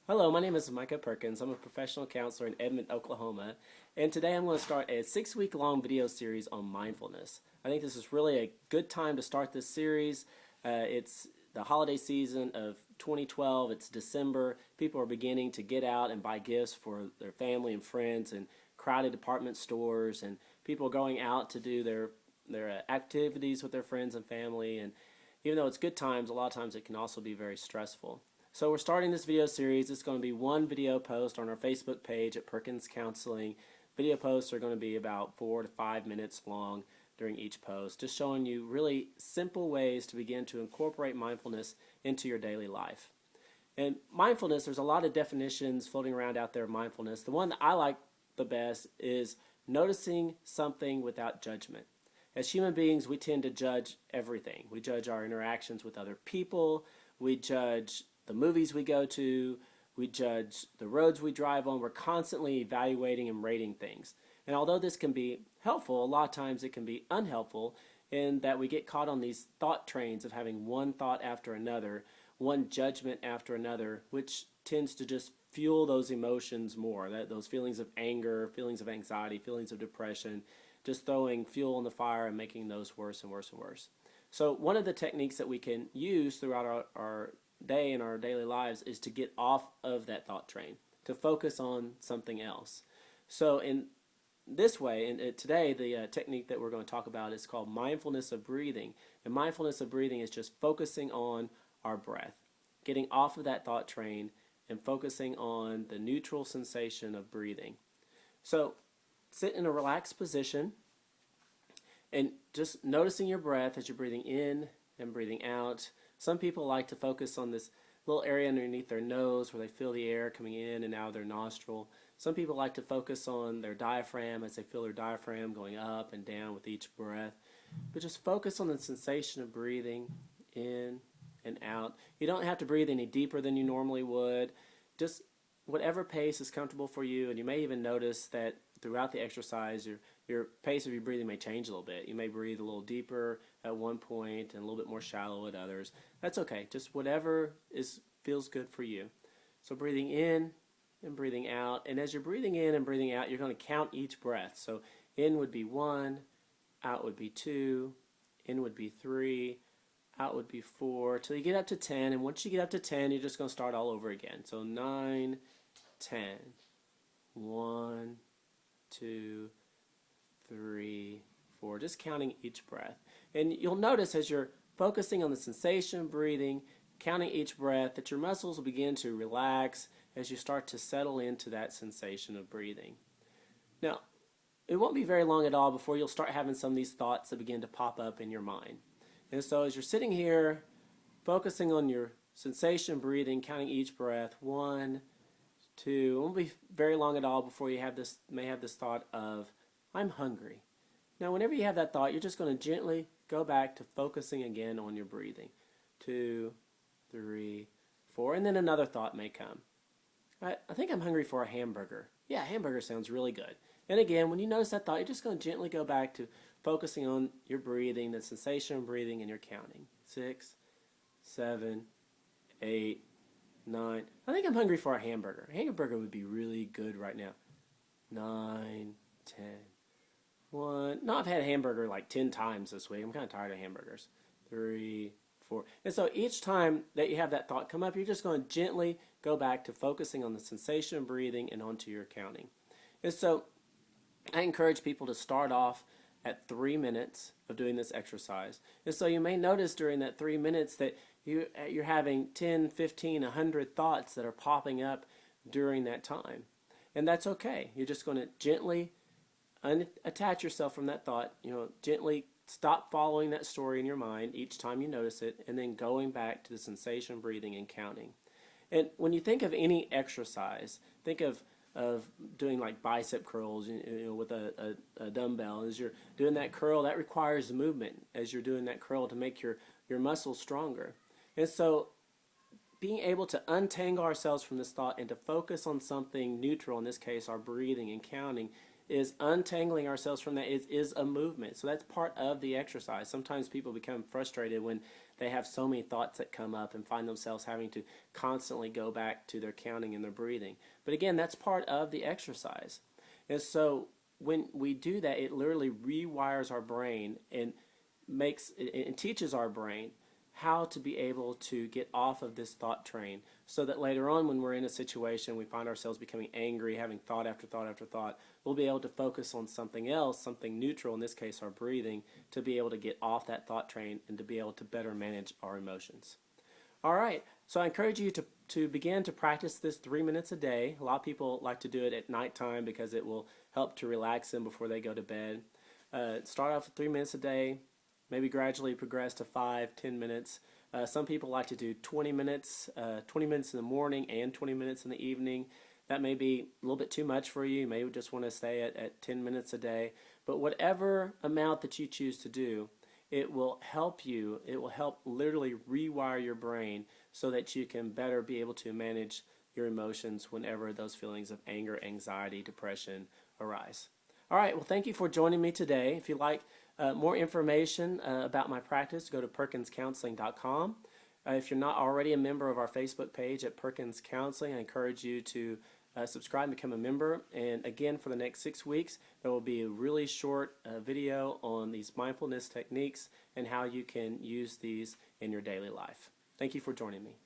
Hello, my name is Micah Perkins. I'm a professional counselor in Edmond, Oklahoma, and today I'm going to start a 6-week long video series on mindfulness. I think this is really a good time to start this series. It's the holiday season of 2012. It's December. People are beginning to get out and buy gifts for their family and friends and crowded department stores, and people are going out to do their activities with their friends and family. And even though it's good times, a lot of times it can also be very stressful. So we're starting this video series. It's going to be one video post on our Facebook page at Perkins Counseling. Video posts are going to be about 4 to 5 minutes long during each post, just showing you really simple ways to begin to incorporate mindfulness into your daily life. And mindfulness, there's a lot of definitions floating around out there of mindfulness. The one that I like the best is noticing something without judgment. As human beings, we tend to judge everything. We judge our interactions with other people. We judge the movies we go to, we judge the roads we drive on. We're constantly evaluating and rating things. And although this can be helpful, a lot of times it can be unhelpful in that we get caught on these thought trains of having one thought after another, one judgment after another, which tends to just fuel those emotions more, those feelings of anger, feelings of anxiety, feelings of depression, just throwing fuel on the fire and making those worse and worse and worse. So one of the techniques that we can use throughout our day in our daily lives is to get off of that thought train, to focus on something else. So in this way, and today the technique that we're going to talk about is called mindfulness of breathing. And mindfulness of breathing is just focusing on our breath, getting off of that thought train and focusing on the neutral sensation of breathing. So sit in a relaxed position and just noticing your breath as you're breathing in and breathing out. Some people like to focus on this little area underneath their nose where they feel the air coming in and out of their nostril. Some people like to focus on their diaphragm as they feel their diaphragm going up and down with each breath. But just focus on the sensation of breathing in and out. You don't have to breathe any deeper than you normally would. Just whatever pace is comfortable for you, and you may even notice that throughout the exercise your pace of your breathing may change a little bit. You may breathe a little deeper at one point and a little bit more shallow at others. That's okay. Just whatever feels good for you. So breathing in and breathing out. And as you're breathing in and breathing out, you're going to count each breath. So in would be 1, out would be 2, in would be 3, out would be 4, till you get up to 10. And once you get up to 10, you're just going to start all over again. So 9, 10, 1, 2, 3, 4, just counting each breath. And you'll notice as you're focusing on the sensation of breathing, counting each breath, that your muscles will begin to relax as you start to settle into that sensation of breathing. Now, it won't be very long at all before you'll start having some of these thoughts that begin to pop up in your mind. And so as you're sitting here, focusing on your sensation of breathing, counting each breath, 1, 2, it won't be very long at all before you may have this thought of, I'm hungry. Now, whenever you have that thought, you're just going to gently go back to focusing again on your breathing. 2, 3, 4, and then another thought may come. I think I'm hungry for a hamburger. Yeah, hamburger sounds really good. And again, when you notice that thought, you're just going to gently go back to focusing on your breathing, the sensation of breathing, and your counting. 6, 7, 8, 9. I think I'm hungry for a hamburger. A hamburger would be really good right now. 9, 10. 1. No, I've had a hamburger like 10 times this week. I'm kind of tired of hamburgers. 3, 4. And so each time that you have that thought come up, you're just going to gently go back to focusing on the sensation of breathing and onto your counting. And so I encourage people to start off at 3 minutes of doing this exercise. And so you may notice during that 3 minutes that you're having 10, 15, 100 thoughts that are popping up during that time. And that's okay. You're just going to gently unattach yourself from that thought, gently stop following that story in your mind each time you notice it, and then going back to the sensation of breathing and counting. And when you think of any exercise, think of doing like bicep curls with a dumbbell. As you're doing that curl, that requires movement as you're doing that curl to make your muscles stronger. And so being able to untangle ourselves from this thought and to focus on something neutral, in this case our breathing and counting, is untangling ourselves from that is a movement. So that's part of the exercise. Sometimes people become frustrated when they have so many thoughts that come up and find themselves having to constantly go back to their counting and their breathing. But again, that's part of the exercise. And so when we do that, it literally rewires our brain and teaches our brain how to be able to get off of this thought train, so that later on when we're in a situation we find ourselves becoming angry, having thought after thought after thought, we'll be able to focus on something else, something neutral, in this case our breathing, to be able to get off that thought train and to be able to better manage our emotions. All right, so I encourage you to begin to practice this 3 minutes a day. A lot of people like to do it at nighttime because it will help to relax them before they go to bed. Start off with 3 minutes a day, maybe gradually progress to 5, 10 minutes. Some people like to do 20 minutes in the morning and 20 minutes in the evening. That may be a little bit too much for you. You may just want to stay at 10 minutes a day. But whatever amount that you choose to do, it will help you. It will help literally rewire your brain so that you can better be able to manage your emotions whenever those feelings of anger, anxiety, depression arise. All right, well, thank you for joining me today. If you like more information about my practice, go to perkinscounseling.com. If you're not already a member of our Facebook page at Perkins Counseling, I encourage you to subscribe and become a member. And again, for the next 6 weeks, there will be a really short video on these mindfulness techniques and how you can use these in your daily life. Thank you for joining me.